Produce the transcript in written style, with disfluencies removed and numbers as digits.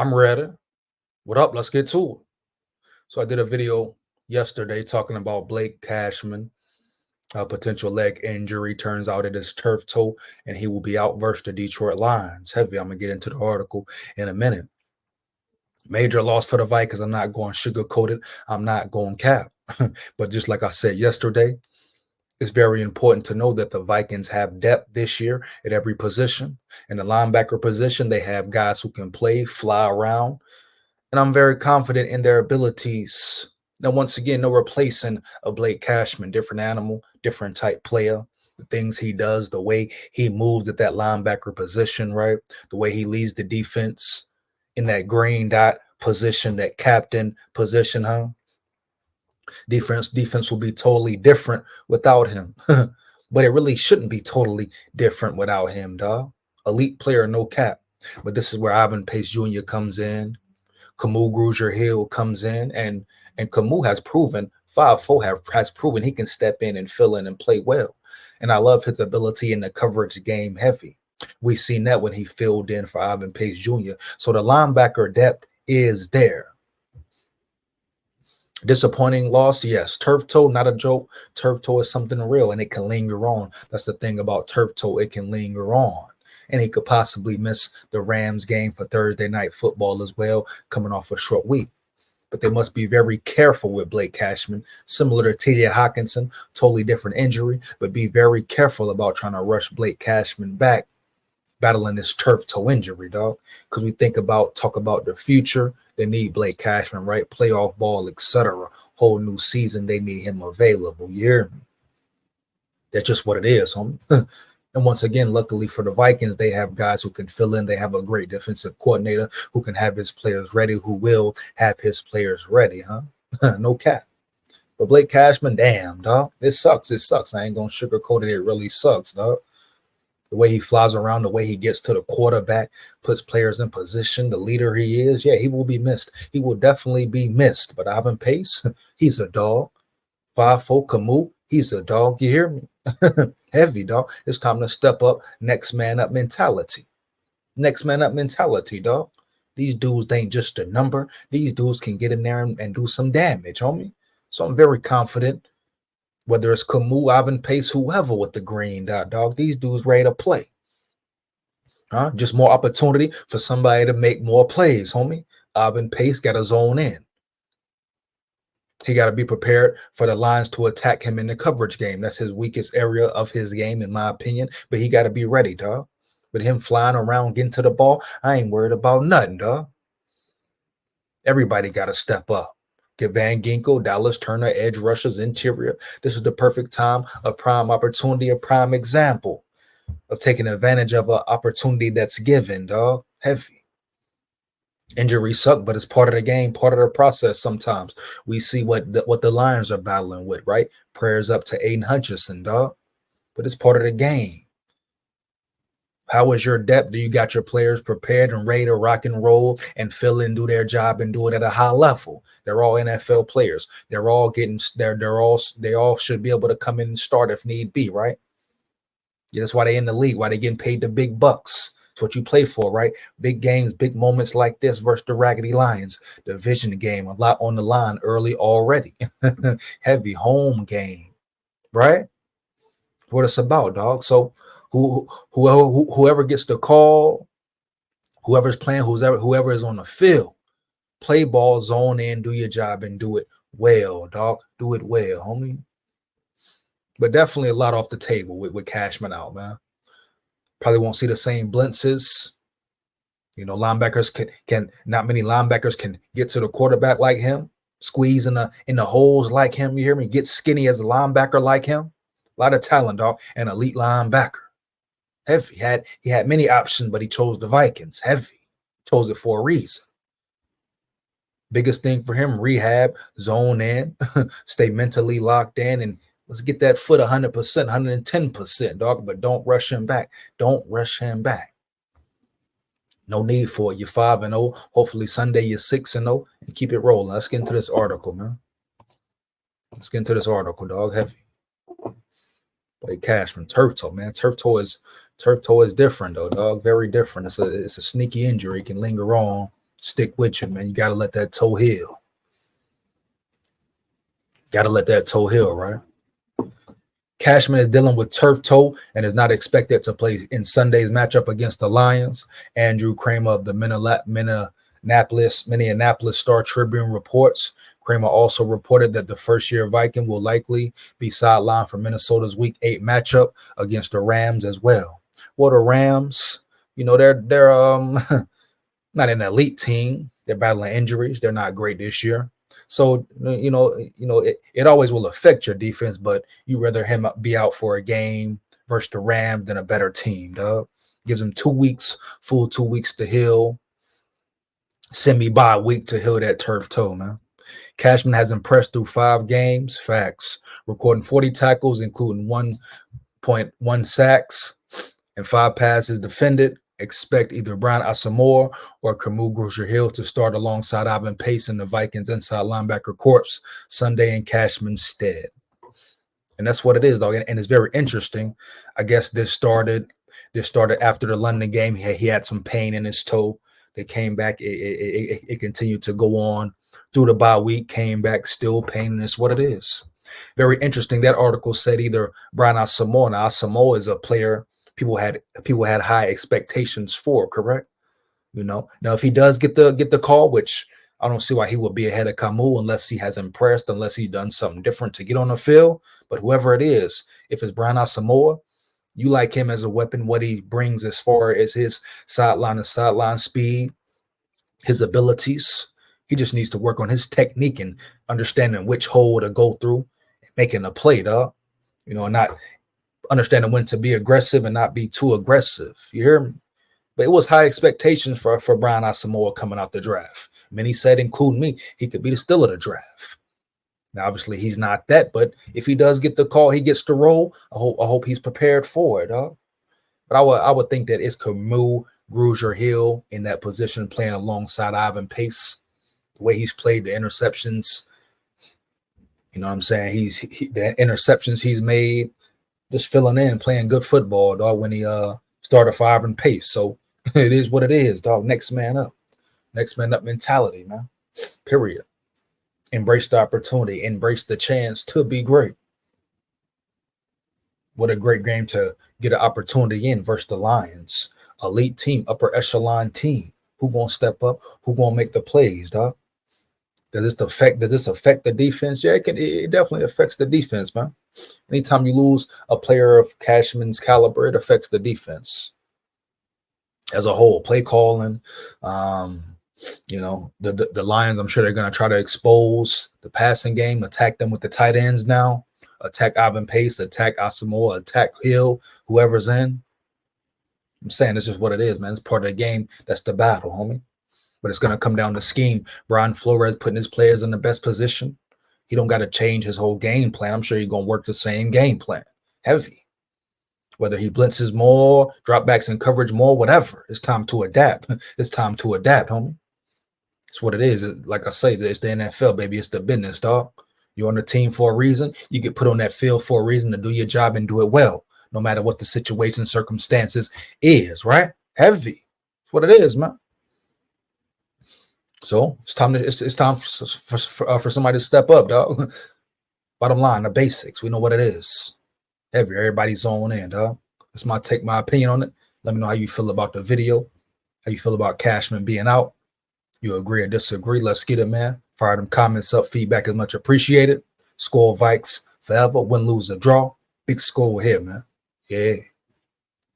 I'm ready. What up? Let's get to it. So I did a video yesterday talking about Blake Cashman, a potential leg injury. Turns out it is turf toe, and he will be out versus the Detroit Lions. Heavy. I'm gonna get into the article in a minute. Major loss for the Vikings. I'm not going sugarcoat it. I'm not going cap. But just like I said yesterday, it's very important to know that the Vikings have depth this year at every position. In the linebacker position, they have guys who can play, fly around, and I'm very confident in their abilities. Now, once again, no replacing a Blake Cashman, different animal, different type player. The things he does, the way he moves at that linebacker position, right? The way he leads the defense in that green dot position, that captain position, huh? Defense will be totally different without him. But it really shouldn't be totally different without him, dog. Elite player, no cap. But this is where Ivan Pace Jr. comes in. Camus Grugier-Hill comes in, and Camus has proven, 5'4" has proven he can step in and fill in and play well. And I love his ability in the coverage game heavy. We seen that when he filled in for Ivan Pace Jr. So the linebacker depth is there. Disappointing loss, yes. Turf toe, not a joke. Turf toe is something real, and it can linger on. That's the thing about turf toe. It can linger on. And he could possibly miss the Rams game for Thursday night football as well, coming off a short week. But they must be very careful with Blake Cashman, similar to T.J. Hawkinson, totally different injury, but be very careful about trying to rush Blake Cashman back, battling this turf toe injury, dog. Because we talk about the future, they need Blake Cashman, right? Playoff ball, etc. Whole new season, they need him available. You hear me? That's just what it is, homie. And once again, luckily for the Vikings, they have guys who can fill in. They have a great defensive coordinator who can have his players ready, who will have his players ready, huh? No cap. But Blake Cashman, damn, dog. It sucks. It sucks. I ain't going to sugarcoat it. It really sucks, dog. The way he flies around, the way he gets to the quarterback, puts players in position, the leader he is, yeah, he will be missed. He will definitely be missed. But Ivan Pace, he's a dog. 5'4" Camus, he's a dog. You hear me? Heavy, dog. It's time to step up. Next man up mentality. Next man up mentality, dog. These dudes ain't just a number. These dudes can get in there and do some damage, homie. So I'm very confident. Whether it's Camus, Ivan Pace, whoever with the green dot, dog. These dudes ready to play. Huh? Just more opportunity for somebody to make more plays, homie. Ivan Pace got to zone in. He got to be prepared for the Lions to attack him in the coverage game. That's his weakest area of his game, in my opinion. But he got to be ready, dog. With him flying around, getting to the ball, I ain't worried about nothing, dog. Everybody got to step up. Get Van Ginkel, Dallas Turner, edge rushers, interior. This is the perfect time, a prime opportunity, a prime example of taking advantage of an opportunity that's given, dog. Heavy. Injuries suck, but it's part of the game, part of the process. Sometimes we see what the Lions are battling with, right? Prayers up to Aiden Hutchinson, dog. But it's part of the game. How is your depth? Do you got your players prepared and ready to rock and roll and fill in, do their job, and do it at a high level? They're all NFL players. They're all getting they all should be able to come in and start if need be, right? Yeah, that's why they in the league, why they getting paid the big bucks. It's what you play for, right? Big games, big moments like this versus the Raggedy Lions. Division game, a lot on the line early already. Heavy home game, right? What it's about, dog. So whoever gets the call, whoever's playing, whoever is on the field, play ball, zone in, do your job, and do it well, dog. Do it well, homie. But definitely a lot off the table with Cashman out, man. Probably won't see the same blitzes. You know, linebackers can not many linebackers can get to the quarterback like him, squeeze in the holes like him. You hear me? Get skinny as a linebacker like him. A lot of talent, dog. An elite linebacker. Heavy. He had many options, but he chose the Vikings. Heavy. Chose it for a reason. Biggest thing for him, rehab, zone in, stay mentally locked in, and let's get that foot 100%, 110%, dog. But don't rush him back. Don't rush him back. No need for it. You're 5-0. Hopefully Sunday you're 6-0, and keep it rolling. Let's get into this article, man. Let's get into this article, dog. Heavy. Blake Cashman, turf toe, man. Turf toe is different, though, dog. Very different. It's a sneaky injury. It can linger on. Stick with you, man. You got to let that toe heal. Got to let that toe heal, right? Cashman is dealing with turf toe and is not expected to play in Sunday's matchup against the Lions. Andrew Kramer of the Minneapolis Star Tribune reports. Kramer also reported that the first-year Viking will likely be sidelined for Minnesota's Week 8 matchup against the Rams as well. Well, the Rams, they're not an elite team. They're battling injuries. They're not great this year. So, it always will affect your defense, but you rather him be out for a game versus the Rams than a better team, dog. Gives him 2 weeks, full 2 weeks to heal. Semi-bye week to heal that turf toe, man. Cashman has impressed through 5 games. Facts. Recording 40 tackles, including 1.1 sacks and 5 passes defended. Expect either Brian Asamoah or Kamu Grugier-Hill to start alongside Ivan Pace in the Vikings inside linebacker corps Sunday in Cashman's stead. And that's what it is, dog. And it's very interesting. I guess this started after the London game. He had some pain in his toe. They came back. It continued to go on through the bye week. Came back, still pain, and it's what it is. Very interesting. That article said either Brian Asamoah. Now, Asamoah is a player people had high expectations for, correct? Now if he does get the call, which I don't see why he would be ahead of Kamu unless he has impressed, unless he's done something different to get on the field. But whoever it is, if it's Brian Asamoah, you like him as a weapon, what he brings as far as his sideline speed, his abilities. He just needs to work on his technique and understanding which hole to go through, making a play, dog. And not understanding when to be aggressive and not be too aggressive. You hear me? But it was high expectations for Brian Asamoah coming out the draft. Many said, including me, he could be the steal of the draft. Now, obviously, he's not that, but if he does get the call, he gets the role. I hope he's prepared for it, dog. But I would think that it's Kamu Grugier-Hill in that position, playing alongside Ivan Pace. The way he's played, the interceptions, you know what I'm saying? The interceptions he's made, just filling in, playing good football, dog, when he started for Ivan Pace. So it is what it is, dog. Next man up. Next man up mentality, man. Period. Embrace the opportunity. Embrace the chance to be great. What a great game to get an opportunity in versus the Lions. Elite team, upper echelon team. Who gonna step up? Who gonna make the plays, dog? Does this affect the defense? Yeah, it definitely affects the defense, man. Anytime you lose a player of Cashman's caliber, it affects the defense as a whole. Play calling, the Lions, I'm sure they're going to try to expose the passing game, attack them with the tight ends now, attack Ivan Pace, attack Asamoah, attack Hill, whoever's in. I'm saying this is what it is, man. It's part of the game. That's the battle, homie. But it's going to come down to scheme. Brian Flores putting his players in the best position. He don't got to change his whole game plan. I'm sure he's going to work the same game plan. Heavy. Whether he blitzes more, drop backs in coverage more, whatever. It's time to adapt. It's time to adapt, homie. It's what it is. Like I say, it's the NFL, baby. It's the business, dog. You're on the team for a reason. You get put on that field for a reason to do your job and do it well, no matter what the situation, circumstances is, right? Heavy. It's what it is, man. So it's time for somebody to step up, dog. Bottom line, the basics. We know what it is. Everybody's on in, dog. That's my opinion on it. Let me know how you feel about the video. How you feel about Cashman being out. You agree or disagree? Let's get it, man. Fire them comments up. Feedback is much appreciated. SKOL Vikes forever. Win, lose, or draw. Big SKOL here, man. Yeah.